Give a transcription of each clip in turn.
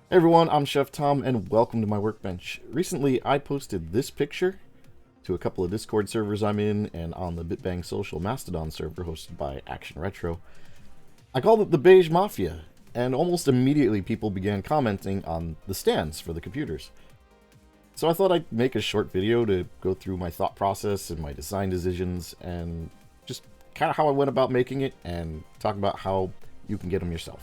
Hey everyone, I'm Chef Tom and welcome to my workbench. Recently I posted this picture to a couple of Discord servers I'm in and on the BitBang Social Mastodon server hosted by Action Retro. I called it the Beige Mafia, and almost immediately people began commenting on the stands for the computers. So I thought I'd make a short video to go through my thought process and my design decisions and just kind of how I went about making it and talk about how you can get them yourself.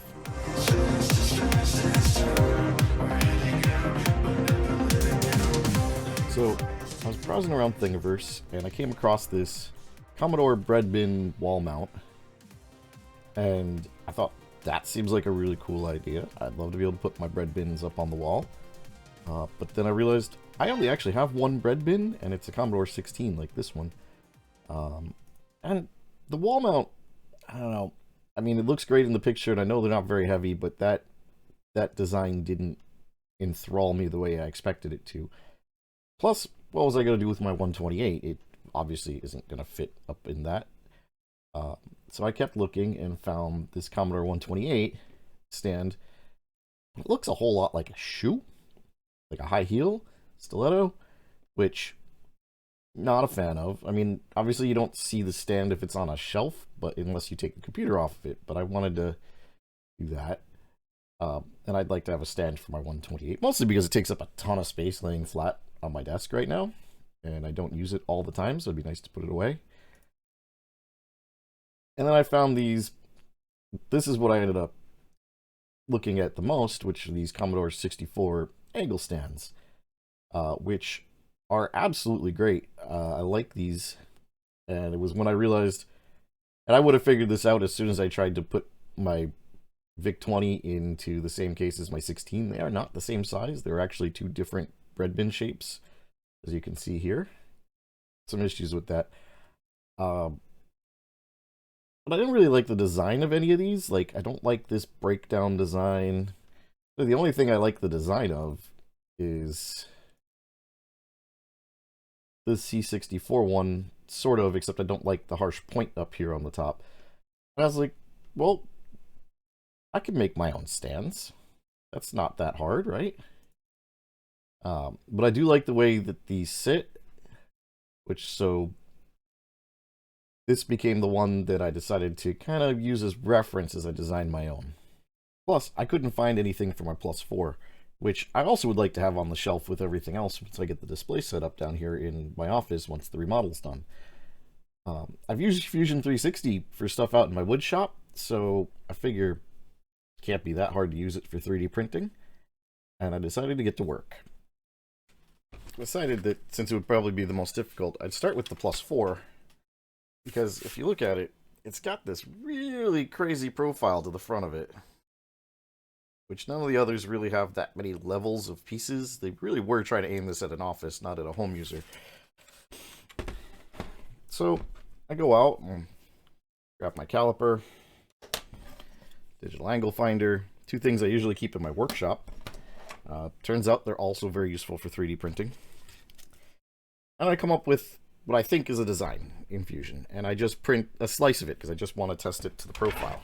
So, I was browsing around Thingiverse, and I came across this Commodore bread bin wall mount, and I thought, that seems like a really cool idea. I'd love to be able to put my bread bins up on the wall. But then I realized I only actually have one bread bin, and it's a Commodore 16 like this one. And the wall mount, I don't know. I mean, it looks great in the picture, and I know they're not very heavy, but that design didn't enthrall me the way I expected it to. Plus, what was I going to do with my 128? It obviously isn't going to fit up in that. So I kept looking and found this Commodore 128 stand. It looks a whole lot like a shoe, like a high heel stiletto, which not a fan of. I mean, obviously you don't see the stand if it's on a shelf, but unless you take the computer off of it. But I wanted to do that. And I'd like to have a stand for my 128, mostly because it takes up a ton of space laying flat on my desk right now, and I don't use it all the time, so it'd be nice to put it away. And then I found these. This is what I ended up looking at the most, which are these Commodore 64 angle stands, which are absolutely great. I like these, and it was when I realized, and I would have figured this out as soon as I tried to put my VIC-20 into the same case as my 16. They are not the same size. They're actually two different bread bin shapes, as you can see here. Some issues with that. But I didn't really like the design of any of these. Like, I don't like this breakdown design. The only thing I like the design of is the C64 one, sort of, except I don't like the harsh point up here on the top. And I was like, well, I can make my own stands. That's not that hard, right? But I do like the way that these sit, so this became the one that I decided to kind of use as reference as I designed my own. Plus, I couldn't find anything for my Plus 4, which I also would like to have on the shelf with everything else once I get the display set up down here in my office once the remodel's done. I've used Fusion 360 for stuff out in my wood shop, so I figure it can't be that hard to use it for 3D printing, and I decided to get to work. Decided that since it would probably be the most difficult, I'd start with the Plus 4, because if you look at it, it's got this really crazy profile to the front of it, which none of the others really have that many levels of pieces. They really were trying to aim this at an office, not at a home user. So I go out and grab my caliper, digital angle finder, two things I usually keep in my workshop. Turns out they're also very useful for 3D printing. And I come up with what I think is a design in Fusion, and I just print a slice of it because I just want to test it to the profile.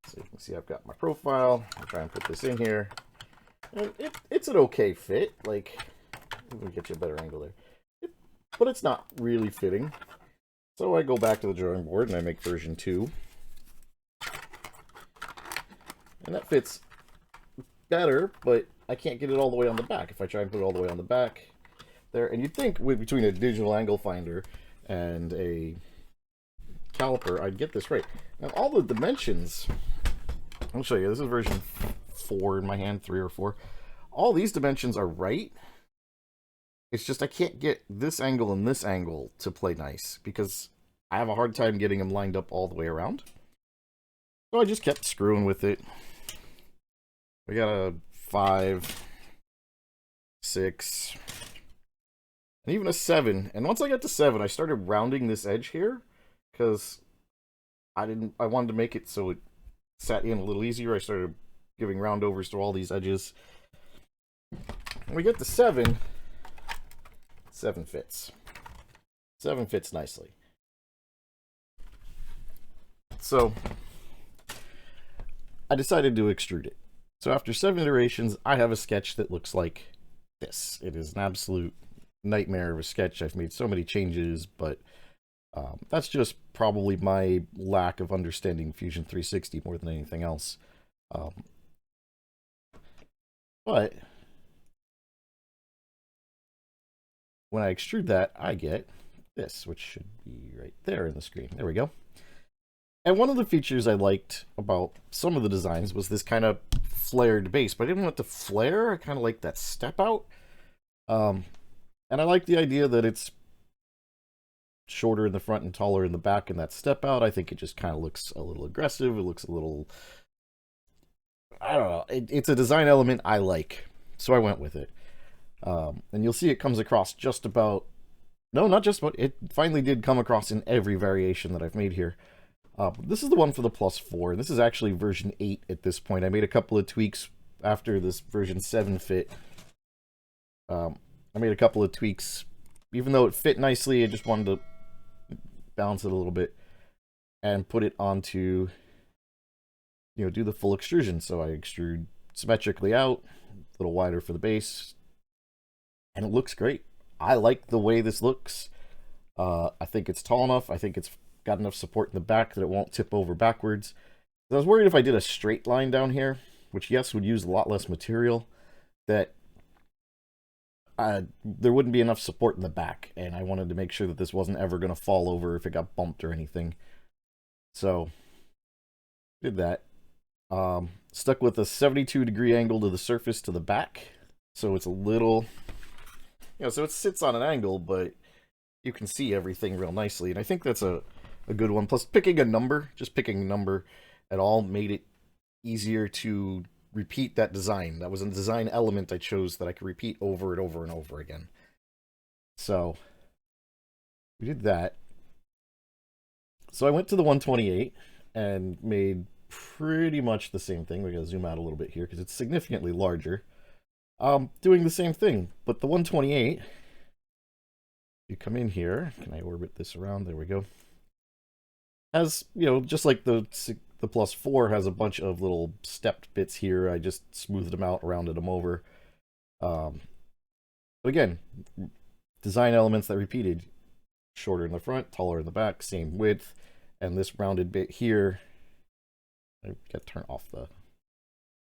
So you can see I've got my profile. I'll try and put this in here. And it's an okay fit. Like, let me get you a better angle there. But it's not really fitting. So I go back to the drawing board and I make version 2. And that fits better, but I can't get it all the way on the back. If I try and put it all the way on the back there, and you'd think between a digital angle finder and a caliper, I'd get this right. Now, all the dimensions, I'll show you. This is version 4 in my hand, 3 or 4. All these dimensions are right. It's just I can't get this angle and this angle to play nice because I have a hard time getting them lined up all the way around. So I just kept screwing with it. We got a 5, 6, and even a 7. And once I got to 7, I started rounding this edge here because I wanted to make it so it sat in a little easier. I started giving roundovers to all these edges. When we get to 7, 7 fits. 7 fits nicely. So I decided to extrude it. So after 7 iterations, I have a sketch that looks like this. It is an absolute nightmare of a sketch. I've made so many changes, but that's just probably my lack of understanding Fusion 360 more than anything else. But when I extrude that, I get this, which should be right there in the screen. There we go. And one of the features I liked about some of the designs was this kind of flared base, but I didn't want it to flare. I kind of like that step out. And I like the idea that it's shorter in the front and taller in the back, and that step out, I think it just kind of looks a little aggressive. It looks a little, I don't know. It's a design element I like, so I went with it. And you'll see it comes across just about, no, not just about, it finally did come across in every variation that I've made here. This is the one for the +4. This is actually version 8 at this point. I made a couple of tweaks after this version 7 fit. I made a couple of tweaks. Even though it fit nicely, I just wanted to balance it a little bit and put it onto, you know, do the full extrusion. So I extrude symmetrically out, a little wider for the base, and it looks great. I like the way this looks. I think it's tall enough. I think it's got enough support in the back that it won't tip over backwards. I was worried if I did a straight line down here, which yes would use a lot less material, that there wouldn't be enough support in the back, and I wanted to make sure that this wasn't ever going to fall over if it got bumped or anything. So did that. Stuck with a 72-degree angle to the surface to the back, so it's a little, you know, so it sits on an angle, but you can see everything real nicely, and I think that's a good one. Plus, picking a number at all made it easier to repeat that design. That was a design element I chose that I could repeat over and over and over again. So we did that. So I went to the 128 and made pretty much the same thing. We're going to zoom out a little bit here because it's significantly larger. Doing the same thing, but the 128, you come in here, can I orbit this around? There we go. Has, you know, just like the +4 has a bunch of little stepped bits here. I just smoothed them out, rounded them over. But again, design elements that repeated. Shorter in the front, taller in the back, same width. And this rounded bit here, I got to turn off the,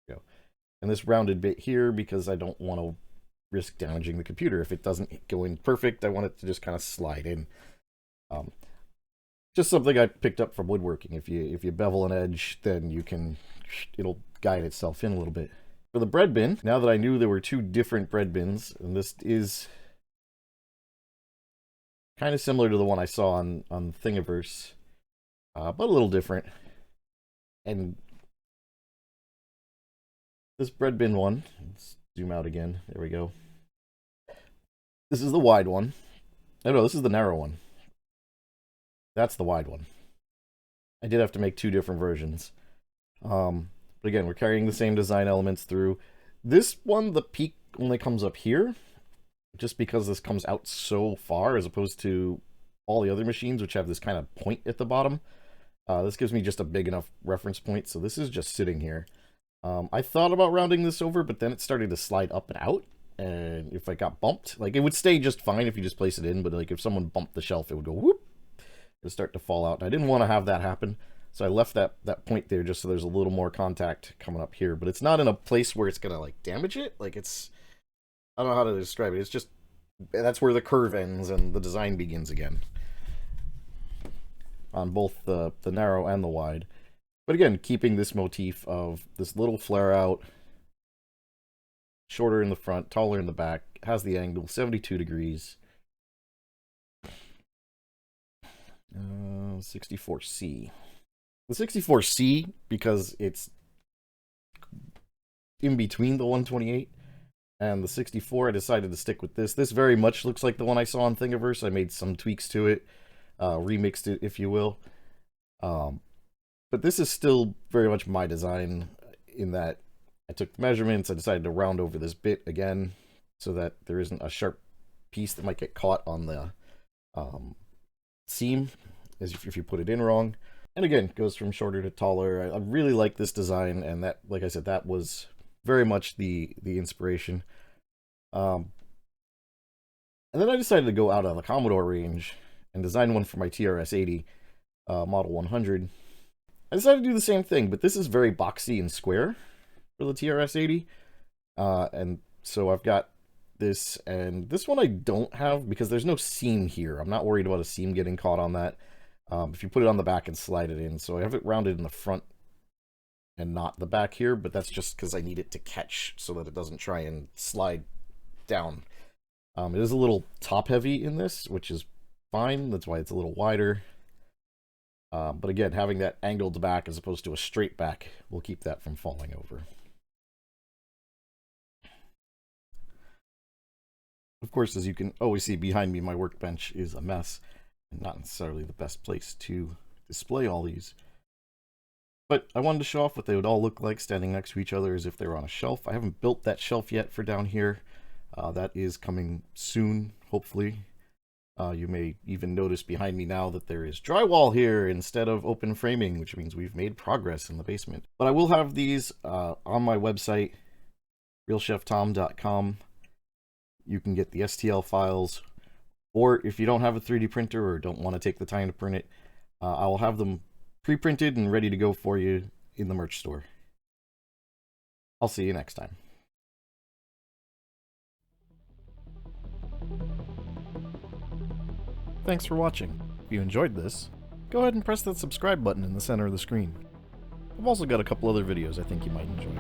go. And this rounded bit here, because I don't want to risk damaging the computer. If it doesn't go in perfect, I want it to just kind of slide in. Just something I picked up from woodworking. If you bevel an edge, then it'll guide itself in a little bit. For the bread bin, now that I knew there were 2 different bread bins, and this is kind of similar to the one I saw on Thingiverse, but a little different. And this bread bin one, let's zoom out again. There we go. This is the wide one. No, this is the narrow one. That's the wide one. I did have to make 2 different versions. But again, we're carrying the same design elements through. This one, the peak only comes up here, just because this comes out so far, as opposed to all the other machines, which have this kind of point at the bottom. This gives me just a big enough reference point, so this is just sitting here. I thought about rounding this over, but then it started to slide up and out. And if I got bumped, like, it would stay just fine if you just place it in, but like if someone bumped the shelf, it would go whoop. It would start to fall out. And I didn't want to have that happen, so I left that point there just so there's a little more contact coming up here. But it's not in a place where it's gonna like damage it. Like, it's, I don't know how to describe it. It's just, that's where the curve ends and the design begins again on both the narrow and the wide. But again, keeping this motif of this little flare out, shorter in the front, taller in the back, has the angle 72 degrees. 64C. The 64C, because it's in between the 128 and the 64, I decided to stick with this. This very much looks like the one I saw on Thingiverse. I made some tweaks to it, remixed it, if you will. But this is still very much my design, in that I took the measurements, I decided to round over this bit again, so that there isn't a sharp piece that might get caught on the seam, as if you put it in wrong. And again, goes from shorter to taller. I really like this design, and that, like I said, that was very much the inspiration. And then I decided to go out of the Commodore range and design one for my TRS-80 Model 100. I decided to do the same thing, but this is very boxy and square for the TRS-80. And so I've got this, and this one I don't have because there's no seam here. I'm not worried about a seam getting caught on that. If you put it on the back and slide it in. So I have it rounded in the front and not the back here, but that's just because I need it to catch so that it doesn't try and slide down. It is a little top heavy in this, which is fine. That's why it's a little wider. But again, having that angled back as opposed to a straight back will keep that from falling over. Of course, as you can always see behind me, my workbench is a mess and not necessarily the best place to display all these. But I wanted to show off what they would all look like standing next to each other as if they were on a shelf. I haven't built that shelf yet for down here. That is coming soon, hopefully. You may even notice behind me now that there is drywall here instead of open framing, which means we've made progress in the basement. But I will have these on my website, realcheftom.com. You can get the STL files, or if you don't have a 3D printer or don't want to take the time to print it, I will have them pre-printed and ready to go for you in the merch store. I'll see you next time. Thanks for watching. If you enjoyed this, go ahead and press that subscribe button in the center of the screen. I've also got a couple other videos I think you might enjoy.